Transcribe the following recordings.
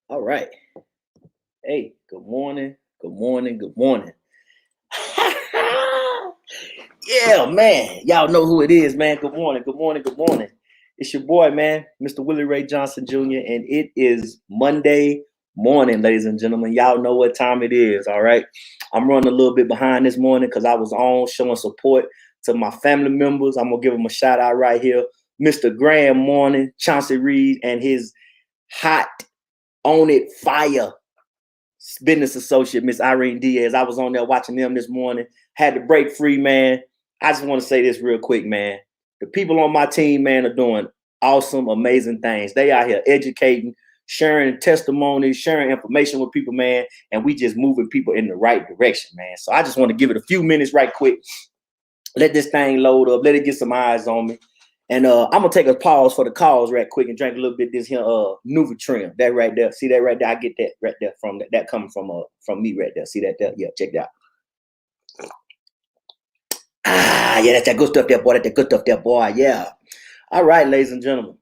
All right. Hey, good morning. Good morning. Good morning. Yeah, man. Y'all know who it is, man. Good morning. Good morning. Good morning. It's your boy, man, Mr. Willie Ray Johnson Jr., and it is Monday morning, ladies and gentlemen. Y'all know what time it is, all right? I'm running a little bit behind this morning because I was on showing support to my family members. I'm going to give them a shout out right here. Mr. Graham Morning, Chauncey Reed, and his hot, on it, fire business associate, Miss Irene Diaz. I was on there watching them this morning. Had to break free, man. I just want to say this real quick, man. The people on my team, man, are doing awesome, amazing things. They out here educating, sharing testimonies, sharing information with people, man. And we just moving people in the right direction, man. So I just want to give it a few minutes right quick. Let this thing load up. Let it get some eyes on me. And I'm gonna take a pause for the calls right quick and drink a little bit of this here Nuvatrim. That right there. See that right there? I get that right there from that coming from me right there. See that there? Yeah, check that out. Yeah, that's that good stuff there, boy. That's that good stuff there, boy. Yeah. All right, ladies and gentlemen.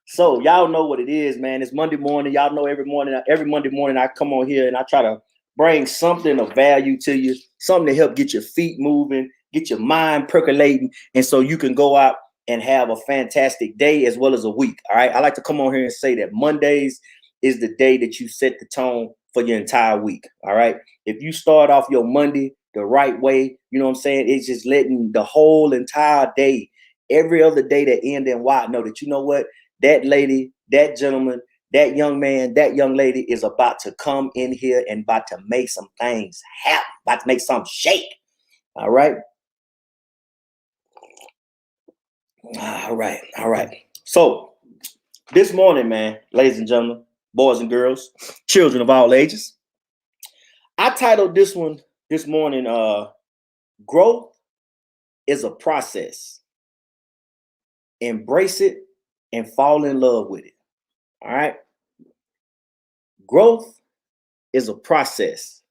So y'all know what it is, man. It's Monday morning. Y'all know every Monday morning I come on here and I try to bring something of value to you, something to help get your feet moving, get your mind percolating, and so you can go out and have a fantastic day as well as a week. All right. I like to come on here and say that Mondays is the day that you set the tone for your entire week. All right. If you start off your Monday the right way, you know what I'm saying? It's just letting the whole entire day, every other day that end in Y know that you know what? That lady, that gentleman, that young man, that young lady is about to come in here and about to make some things happen, about to make something shake. All right. All right. All right. So this morning, man, ladies and gentlemen, boys and girls, children of all ages, I titled this one this morning, Growth is a Process. Embrace it and fall in love with it. All right. Growth is a process.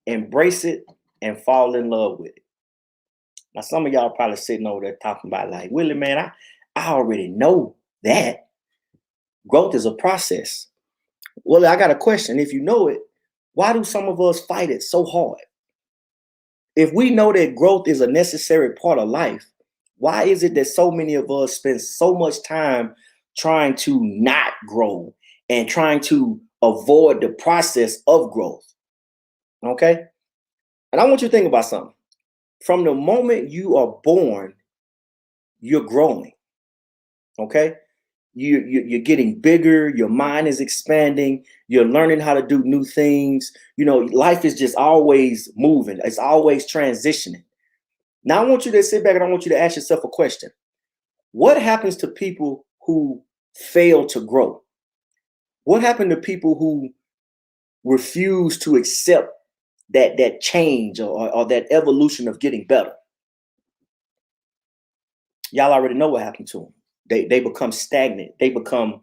Embrace it and fall in love with it. Now, some of y'all probably sitting over there talking about, like, Willie, man, I already know that. Growth is a process. Well, I got a question. If you know it, why do some of us fight it so hard? If we know that growth is a necessary part of life, why is it that so many of us spend so much time trying to not grow and trying to avoid the process of growth? Okay. And I want you to think about something. From the moment you are born, you're growing. Okay. You're getting bigger, your mind is expanding, you're learning how to do new things. You know, life is just always moving, it's always transitioning. Now, I want you to sit back and I want you to ask yourself a question. What happens to people who fail to grow? What happened to people who refuse to accept that change or that evolution of getting better? Y'all already know what happened to them. They become stagnant. They become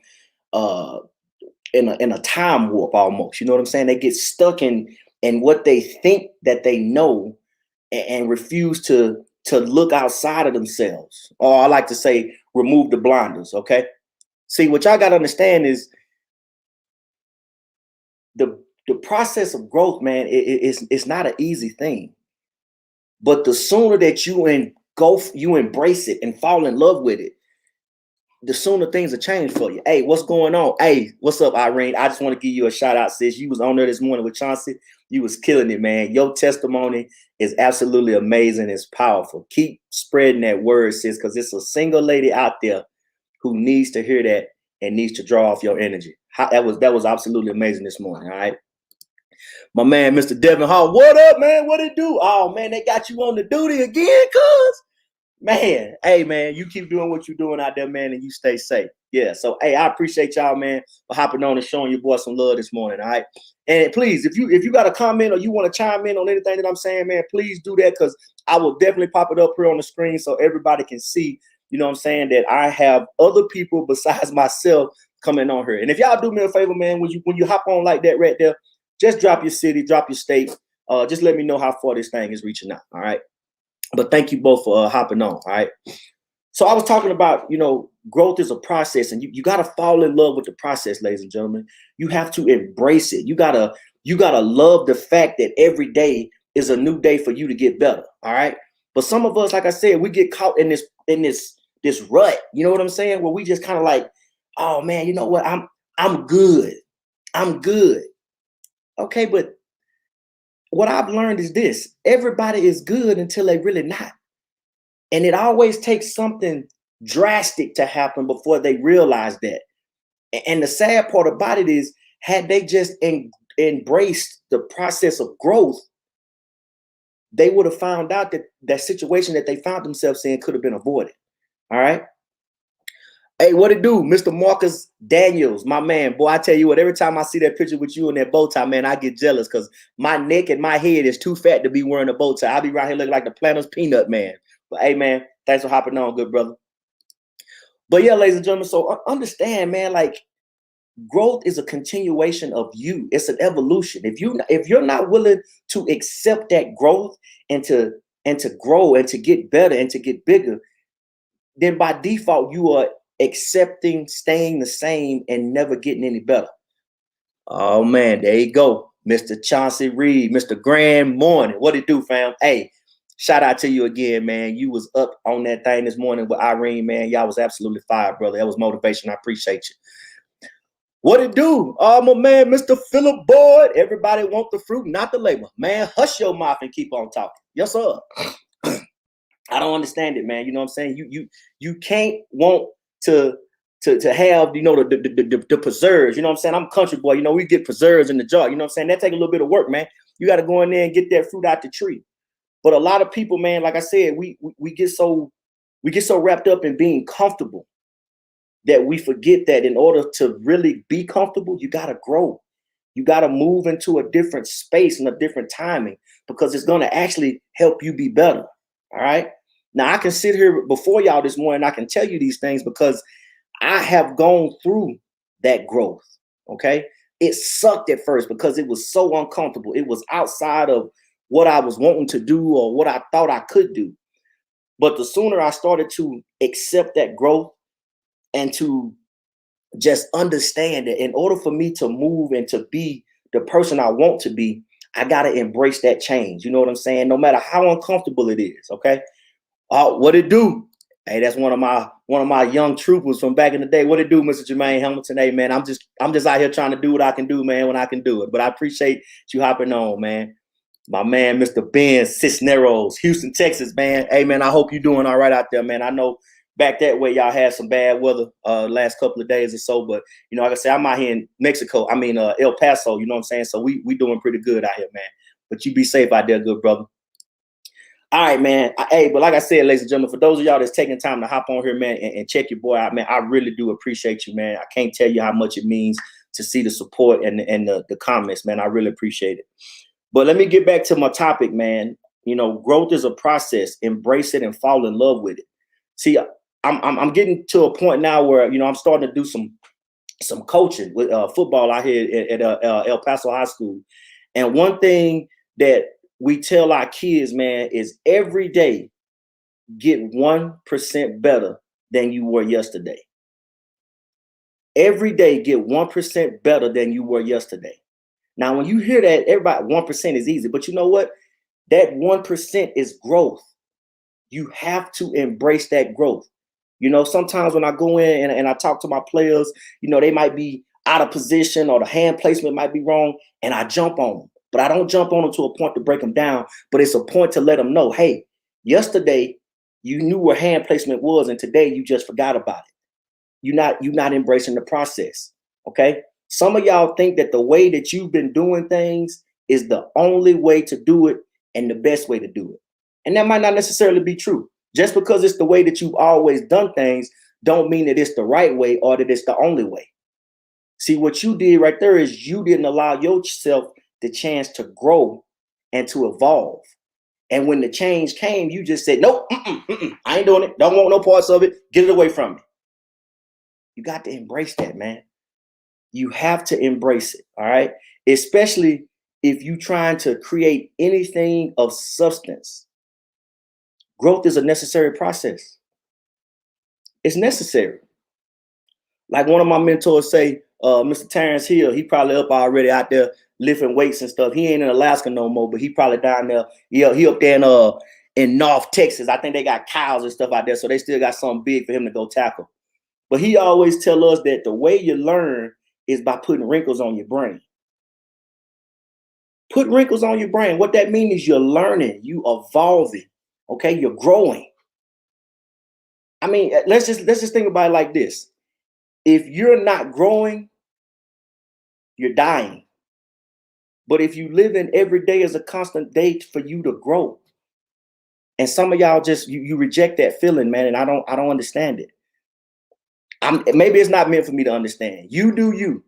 in a time warp almost. You know what I'm saying? They get stuck in what they think that they know and refuse to look outside of themselves. Or I like to say, remove the blinders. Okay. See, what y'all got to understand is the process of growth, man. It's not an easy thing. But the sooner that you embrace it and fall in love with it, the sooner things will change for you. Hey, what's going on? Hey, what's up, Irene? I just want to give you a shout out, sis. You was on there this morning with Chauncey. You was killing it, man. Your testimony is absolutely amazing. It's powerful. Keep spreading that word, sis, because it's a single lady out there who needs to hear that and needs to draw off your energy. That was absolutely amazing this morning. All right. My man, Mr. Devin Hall. What up, man? What it do? Oh, man, they got you on the duty again, cuz. Man, hey, man, you keep doing what you're doing out there, man, and you stay safe. Yeah, so, hey, I appreciate y'all, man, for hopping on and showing your boy some love this morning, all right? And please, if you got a comment or you want to chime in on anything that I'm saying, man, please do that, because I will definitely pop it up here on the screen so everybody can see, you know what I'm saying, that I have other people besides myself coming on here. And if y'all do me a favor, man, when you hop on like that right there, just drop your city, drop your state. Just let me know how far this thing is reaching out, all right? But thank you both for hopping on. All right. So I was talking about, growth is a process, and you got to fall in love with the process, ladies and gentlemen. You have to embrace it. You gotta love the fact that every day is a new day for you to get better. All right. But some of us, like I said, we get caught in this rut. You know what I'm saying? Where we just kind of like, oh man, you know what? I'm good. I'm good. Okay, but what I've learned is this: everybody is good until they really not. And it always takes something drastic to happen before they realize that. And the sad part about it is, had they just embraced the process of growth, they would have found out that that situation that they found themselves in could have been avoided. All right. Hey, what it do, Mr. Marcus Daniels, my man? Boy, I tell you what, every time I see that picture with you in that bow tie, man, I get jealous because my neck and my head is too fat to be wearing a bow tie. I'll be right here looking like the Planters Peanut Man. But hey, man, thanks for hopping on, good brother. But yeah, ladies and gentlemen, so understand, man, like growth is a continuation of you. It's an evolution. If you're not willing to accept that growth and to grow and to get better and to get bigger, then by default you are accepting staying the same and never getting any better. Oh man, there you go, Mr. Chauncey Reed, Mr. Grand Morning. What it do, fam? Hey, shout out to you again, man. You was up on that thing this morning with Irene, man. Y'all was absolutely fire, brother. That was motivation. I appreciate you. What it do? Oh, my man, Mr. Philip Boyd. Everybody want the fruit, not the labor. Man, hush your mouth and keep on talking. Yes, sir. I don't understand it, man. You know what I'm saying? You can't want to have, you know, the preserves. You know what I'm saying? I'm a country boy. You know, we get preserves in the jar. You know what I'm saying? That take a little bit of work, man. You got to go in there and get that fruit out the tree. But a lot of people, man, like I said, we get so wrapped up in being comfortable that we forget that in order to really be comfortable, you got to grow. You got to move into a different space and a different timing because it's going to actually help you be better. All right. Now, I can sit here before y'all this morning. I can tell you these things because I have gone through that growth. Okay. It sucked at first because it was so uncomfortable. It was outside of what I was wanting to do or what I thought I could do. But the sooner I started to accept that growth and to just understand that in order for me to move and to be the person I want to be, I got to embrace that change. You know what I'm saying? No matter how uncomfortable it is. Okay. What it do? Hey, that's one of my young troopers from back in the day. What it do, Mr. Jermaine Hamilton? Hey, man, I'm just out here trying to do what I can do, man, when I can do it. But I appreciate you hopping on, man. My man, Mr. Ben Cisneros, Houston, Texas, man. Hey, man, I hope you're doing all right out there, man. I know back that way y'all had some bad weather last couple of days or so, but you know, like I said, I'm out here in Mexico. I mean, El Paso. You know what I'm saying? So we doing pretty good out here, man. But you be safe out there, good brother. All right, man. Hey, but like I said, ladies and gentlemen, for those of y'all that's taking time to hop on here, man, and check your boy out, man, I really do appreciate you, man. I can't tell you how much it means to see the support and the comments, man. I really appreciate it. But let me get back to my topic, man. You know, growth is a process. Embrace it and fall in love with it. See, I'm getting to a point now where, you know, I'm starting to do some coaching with football out here at El Paso High School. And one thing that we tell our kids, man, is every day get 1% better than you were yesterday. Every day get 1% better than you were yesterday. Now, when you hear that, everybody 1% is easy, but you know what? That 1% is growth. You have to embrace that growth. You know, sometimes when I go in and I talk to my players, you know, they might be out of position or the hand placement might be wrong, and I jump on them. But I don't jump on them to a point to break them down, but it's a point to let them know, hey, yesterday you knew where hand placement was, and today you just forgot about it. You're not embracing the process. Okay. Some of y'all think that the way that you've been doing things is the only way to do it and the best way to do it. And that might not necessarily be true. Just because it's the way that you've always done things don't mean that it's the right way or that it's the only way. See, what you did right there is you didn't allow yourself the chance to grow and to evolve. And when the change came, you just said, nope, I ain't doing it. Don't want no parts of it. Get it away from me. You got to embrace that, man. You have to embrace it, all right? Especially if you're trying to create anything of substance. Growth is a necessary process. It's necessary. Like one of my mentors say, Mr. Terrence Hill, he probably up already out there lifting weights and stuff. He ain't in Alaska no more, but he probably down there. He up there in North Texas. I think they got cows and stuff out there, so they still got something big for him to go tackle. But he always tell us that the way you learn is by putting wrinkles on your brain. Put wrinkles on your brain. What that means is you're learning, you evolving, okay? You're growing. I mean, let's just think about it like this. If you're not growing, you're dying. But if you live in every day as a constant day for you to grow, and some of y'all just you reject that feeling, man, and I don't understand it. Maybe it's not meant for me to understand. You do you.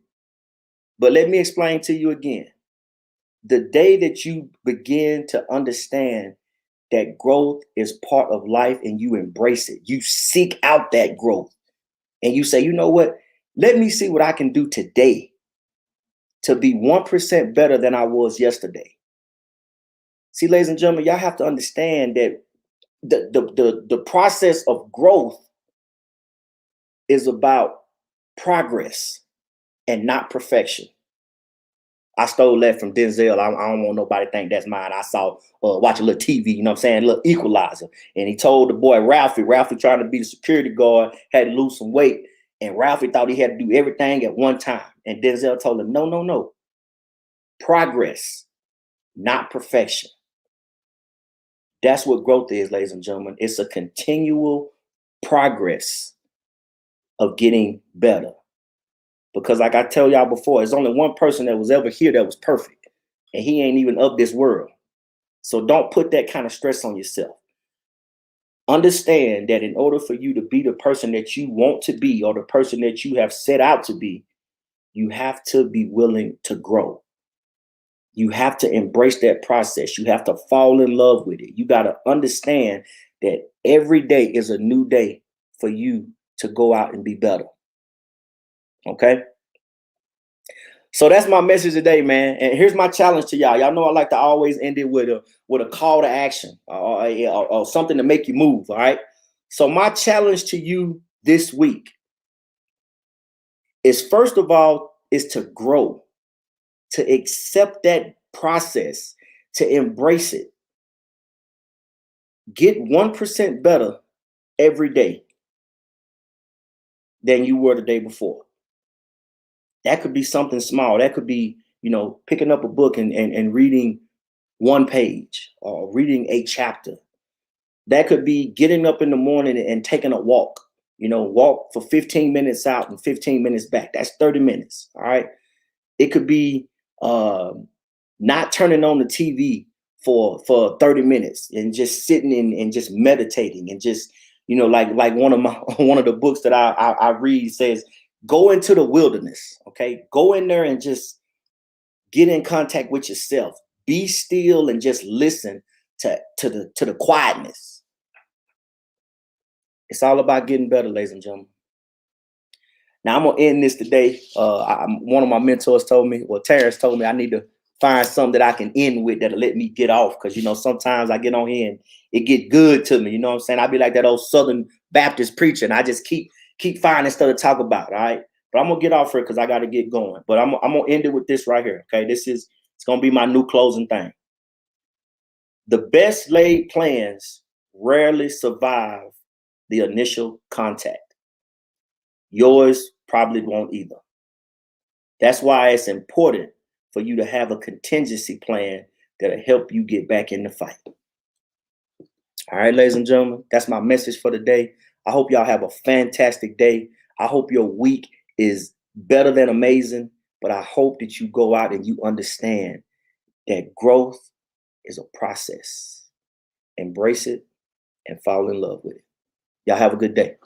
But let me explain to you again. The day that you begin to understand that growth is part of life and you embrace it, you seek out that growth and you say, you know what? Let me see what I can do today to be 1% better than I was yesterday. See, ladies and gentlemen, y'all have to understand that the process of growth is about progress and not perfection. I stole that from Denzel. I don't want nobody to think that's mine. I saw watch a little TV, you know what I'm saying, a little Equalizer. And he told the boy Ralphie trying to be the security guard, had to lose some weight. And Ralphie thought he had to do everything at one time. And Denzel told him, no. Progress, not perfection. That's what growth is, ladies and gentlemen. It's a continual progress of getting better. Because like I tell y'all before, there's only one person that was ever here that was perfect. And he ain't even of this world. So don't put that kind of stress on yourself. Understand that in order for you to be the person that you want to be or the person that you have set out to be, you have to be willing to grow. You have to embrace that process. You have to fall in love with it. You got to understand that every day is a new day for you to go out and be better. Okay? So that's my message today, man. And here's my challenge to y'all. Y'all know I like to always end it with a call to action or something to make you move. All right. So my challenge to you this week is, first of all, is to grow, to accept that process, to embrace it. Get 1% better every day than you were the day before. That could be something small. That could be, picking up a book and reading one page or reading a chapter. That could be getting up in the morning and taking a walk, walk for 15 minutes out and 15 minutes back. That's 30 minutes. All right. It could be not turning on the TV for 30 minutes and just sitting and just meditating and just, like one of the books that I read says, go into the wilderness. Okay. Go in there and just get in contact with yourself. Be still and just listen to the quietness. It's all about getting better, ladies and gentlemen. Now I'm gonna end this today. One of my mentors told me, Terrence told me, I need to find something that I can end with that'll let me get off. Because sometimes I get on here and it get good to me. You know what I'm saying? I be like that old Southern Baptist preacher, and I just keep finding stuff to talk about. All right. But I'm gonna get off here because I gotta get going. But I'm gonna end it with this right here. Okay. It's gonna be my new closing thing. The best laid plans rarely survive the initial contact. Yours probably won't either. That's why it's important for you to have a contingency plan that'll help you get back in the fight. All right, ladies and gentlemen, that's my message for today. I hope y'all have a fantastic day. I hope your week is better than amazing, but I hope that you go out and you understand that growth is a process. Embrace it and fall in love with it. Y'all have a good day.